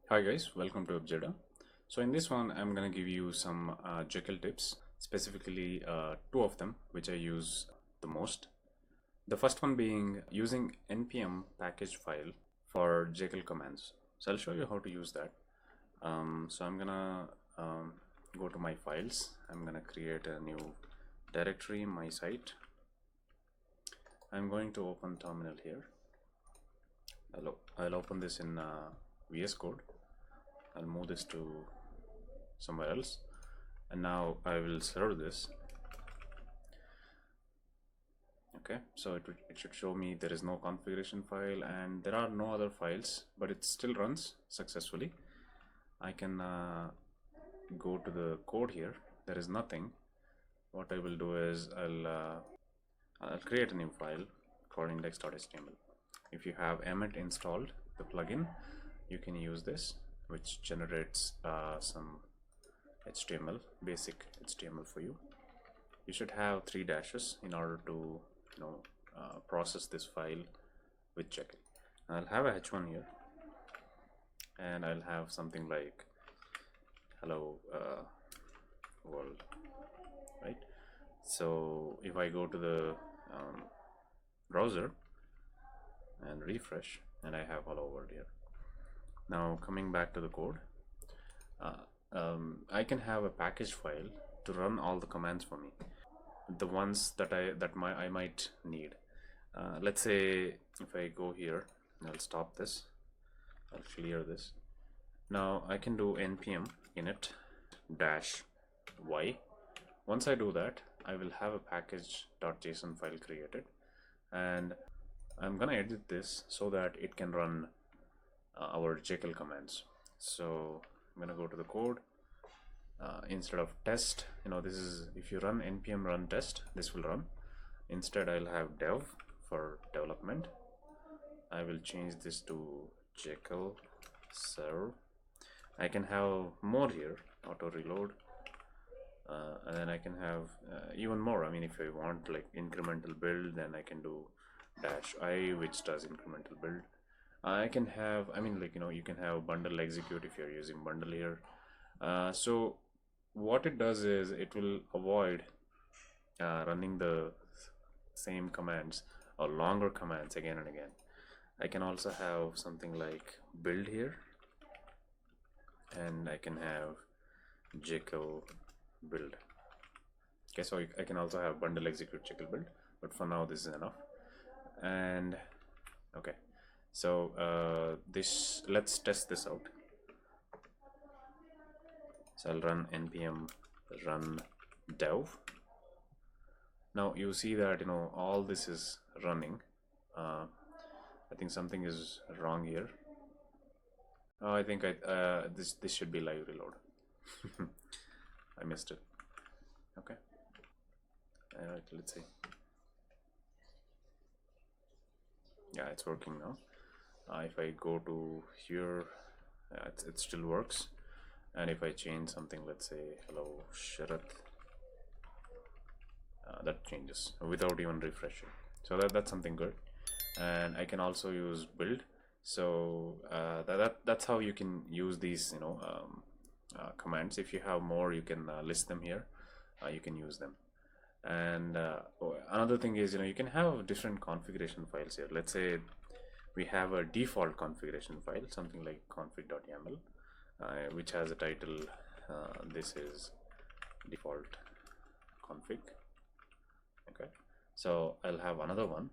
Hi guys, welcome to Upjada. So in this one, I'm gonna give you some Jekyll tips, specifically two of them, which I use the most. The first one being using npm package file for Jekyll commands. So I'll show you how to use that. So I'm gonna go to my files. I'm gonna create a new directory, my site. I'm going to open terminal here. I'll open this in VS Code. I'll move this to somewhere else, and now I will serve this. Okay, so it should show me there is no configuration file and there are no other files, but it still runs successfully. I can go to the code here. There is nothing. What I will do is I'll create a new file called index.html. If you have Emmet installed, the plugin, you can use this, which generates some HTML, basic HTML for you. You should have 3 dashes in order to process this file with Jekyll. I'll have a h1 here, and I'll have something like hello world, right? So if I go to the browser and refresh, and I have hello world here. Now coming back to the code, I can have a package file to run all the commands for me, the ones that I might need. Let's say if I go here, I'll stop this, I'll clear this. Now I can do npm init -y. Once I do that, I will have a package.json file created, and I'm gonna edit this so that it can run our Jekyll commands. So I'm gonna go to the code. Instead of test, this is, if you run npm run test, this will run. Instead I'll have dev for development. I will change this to Jekyll serve. I can have more here, auto reload, and then I can have even more. I mean, if I want like incremental build, then I can do -i, which does incremental build. I can have, you can have bundle execute if you're using bundle here. So what it does is it will avoid running the same commands or longer commands again and again. I can also have something like build here, and I can have Jekyll build. Okay, so I can also have bundle execute Jekyll build, but for now this is enough. And okay, so let's test this out. So I'll run npm run dev. Now you see that all this is running. I think something is wrong here. Oh, I think this should be live reload. I missed it. Okay. Alright, let's see. Yeah, it's working now. If I go to here, it still works. And if I change something, let's say hello Sharath, that changes without even refreshing. So that's something good. And I can also use build. So that's how you can use these commands. If you have more, you can list them here. You can use them. And another thing is, you can have different configuration files here. Let's say we have a default configuration file, something like config.yaml, which has a title. This is default config. Okay, so I'll have another one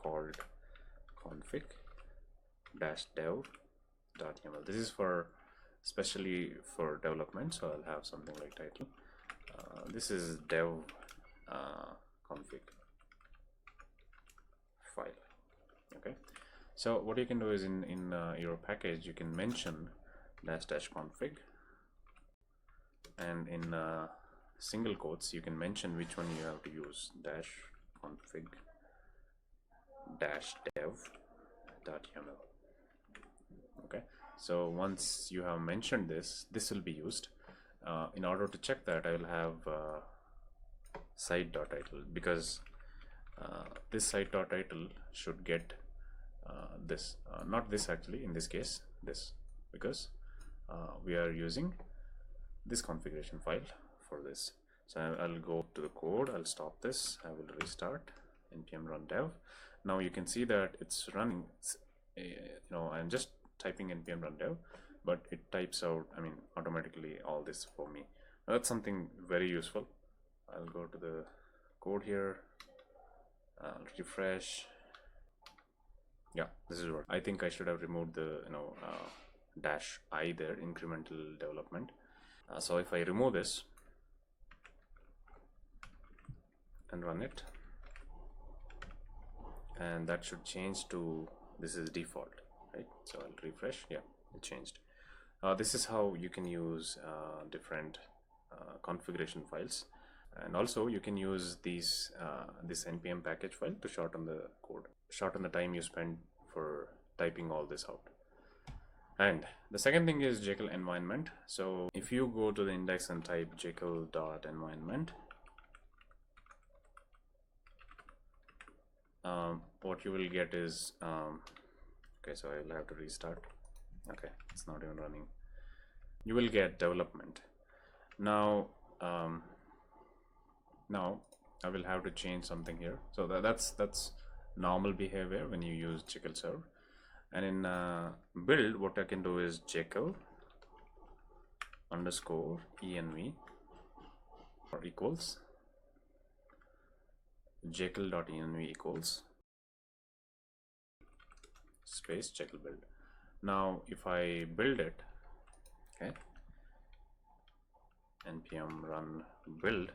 called config-dev.yaml. This is for especially for development, so I'll have something like title. This is dev config file. Okay, so what you can do is in your package you can mention --config, and in single quotes you can mention which one you have to use, -config -dev.yaml. Okay, so once you have mentioned this will be used. In order to check that, I will have site.title, because this site.title should get this, not this actually, in this case this, because we are using this configuration file for this. So I'll go to the code, I'll stop this, I will restart npm run dev. Now you can see that it's running. I'm just typing npm run dev, but it types out, automatically all this for me. Now that's something very useful. I'll go to the code here, I'll refresh. Yeah, this is what I think. I should have removed the dash I there, incremental development. So if I remove this and run it, and that should change to, this is default, right? So I'll refresh. Yeah, it changed. This is how you can use different configuration files, and also you can use these this npm package file to shorten the code, shorten the time you spend for typing all this out. And the second thing is Jekyll environment. So if you go to the index and type jekyll.environment, what you will get is okay, so I will have to restart. Okay, it's not even running. You will get development. Now now I will have to change something here. So that's normal behavior when you use Jekyll serve. And in build, what I can do is Jekyll underscore env or equals jekyll.env equals space Jekyll build. Now if I build it, okay, npm run build,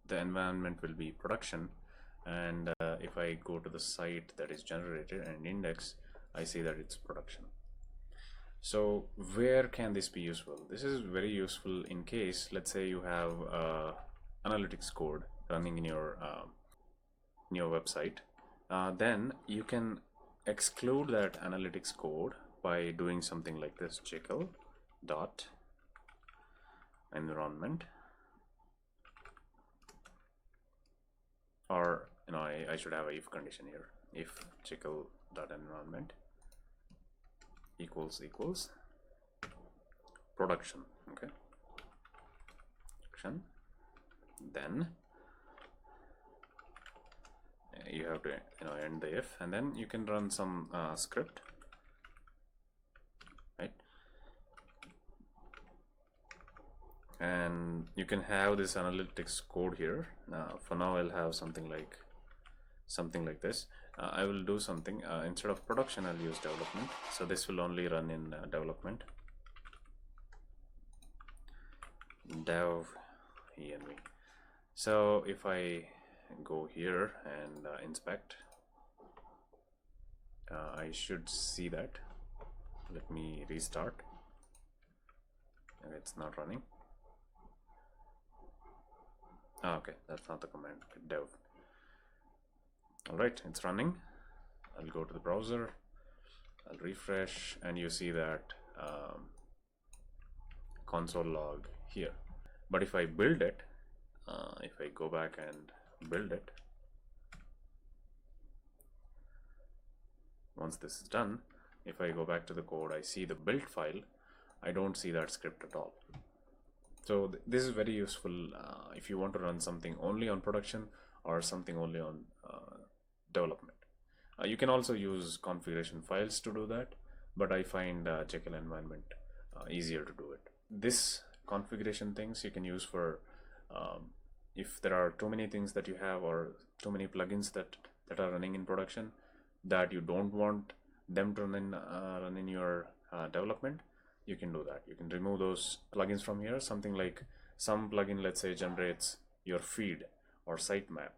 the environment will be production, and if I go to the site that is generated and index, I see that it's production. So where can this be useful? This is very useful in case, let's say you have analytics code running in your website. Then you can exclude that analytics code by doing something like this: Jekyll dot environment, or I should have a if condition here. If Jekyll dot environment equals production, okay, production, then you have to end the if, and then you can run some script, right? And you can have this analytics code here. For now I'll have something like this. I will do something, instead of production I'll use development, so this will only run in development dev env. So if I go here and inspect, I should see that. Let me restart. It's not running. Okay, that's not the command, dev. Alright, it's running. I'll go to the browser, I'll refresh, and you see that console log here. But if I build it, if I go back and build it, once this is done, if I go back to the code, I see the build file. I don't see that script at all. So this is very useful if you want to run something only on production or something only on development. You can also use configuration files to do that, but I find Jekyll environment easier to do it. This configuration things you can use for if there are too many things that you have, or too many plugins that are running in production that you don't want them to run in your development. You can do that. You can remove those plugins from here. Something like some plugin, let's say, generates your feed or sitemap.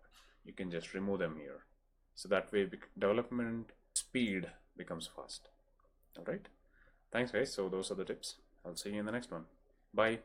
You can just remove them here. So that way development speed becomes fast. All right. Thanks guys. So those are the tips. I'll see you in the next one. Bye.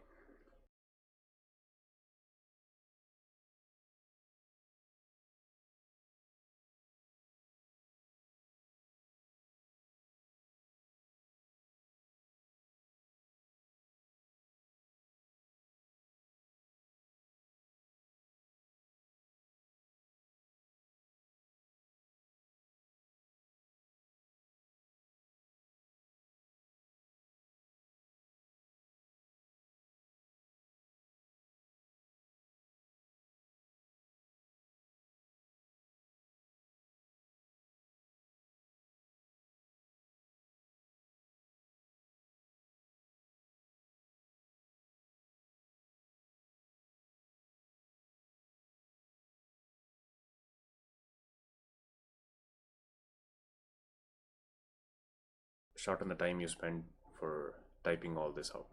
shorten the time you spend for typing all this out.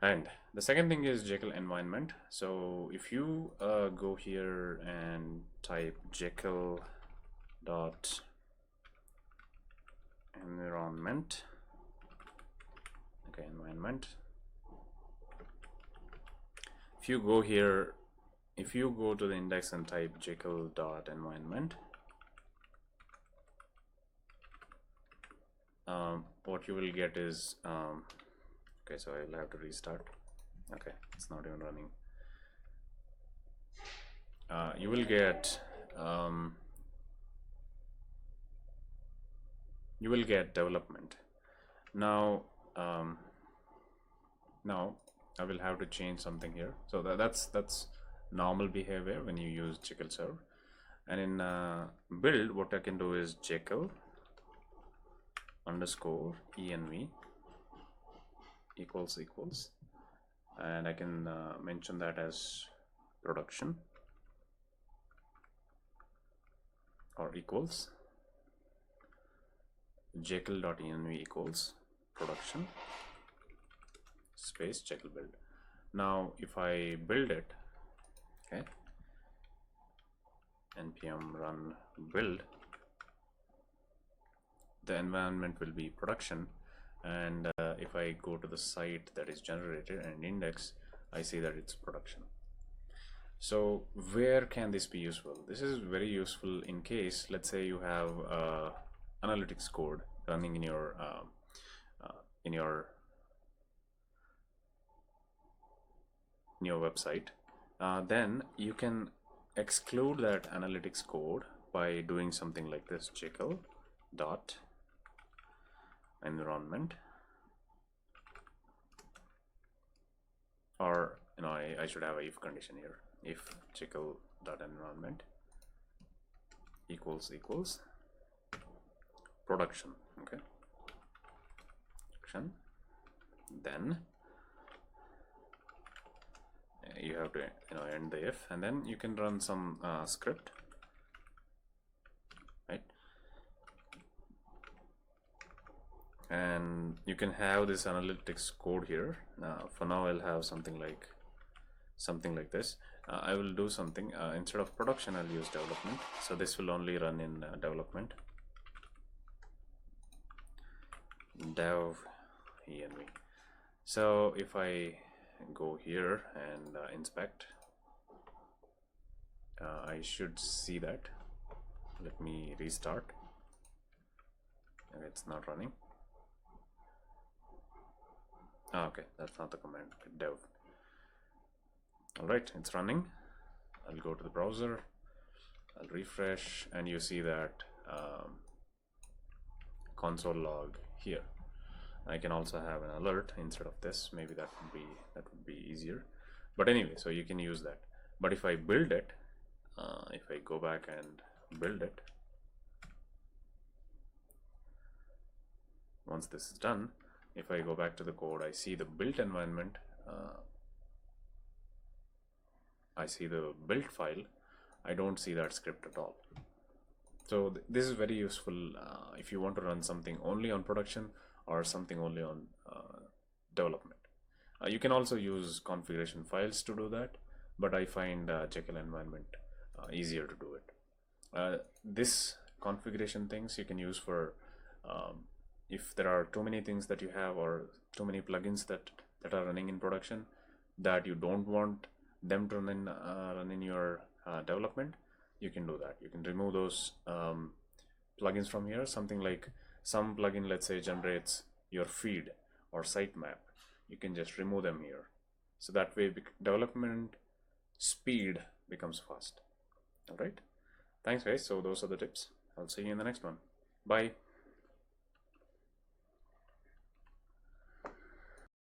And the second thing is Jekyll environment. So if you go here and type Jekyll dot environment, okay, environment. If you go here, if you go to the index and type Jekyll dot environment, what you will get is okay, so I'll have to restart. Okay, it's not even running. You will get development. Now now I will have to change something here. So that's normal behavior when you use Jekyll serve. And in build, what I can do is Jekyll underscore env equals, and I can mention that as production or equals Jekyll.env equals production space Jekyll build. Now if I build it, okay, npm run build, the environment will be production, and if I go to the site that is generated and index, I see that it's production. So where can this be useful? This is very useful in case, let's say you have analytics code running in your website. Then you can exclude that analytics code by doing something like this: Jekyll dot environment, or I should have a if condition here. If Jekyll dot environment equals production, okay, production, then you have to end the if, and then you can run some script, right? And you can have this analytics code here. For now I'll have something like this. I will do something instead of production, I'll use development, so this will only run in development dev env. So if I go here and inspect, I should see that. Let me restart. It's not running. Okay, that's not the command, dev. Alright, it's running. I'll go to the browser, I'll refresh, and you see that console log here. I can also have an alert instead of this. Maybe that would be easier. But anyway, so you can use that. But if I build it, if I go back and build it, once this is done, if I go back to the code, I see the built environment, I see the built file. I don't see that script at all. So this is very useful if you want to run something only on production or something only on development. You can also use configuration files to do that, but I find Jekyll environment easier to do it. This configuration things you can use for if there are too many things that you have, or too many plugins that are running in production that you don't want them to run in your development, you can do that. You can remove those plugins from here. Something like some plugin, let's say, generates your feed or sitemap, you can just remove them here, so that way development speed becomes fast. All right, thanks guys. So those are the tips. I'll see you in the next one. Bye.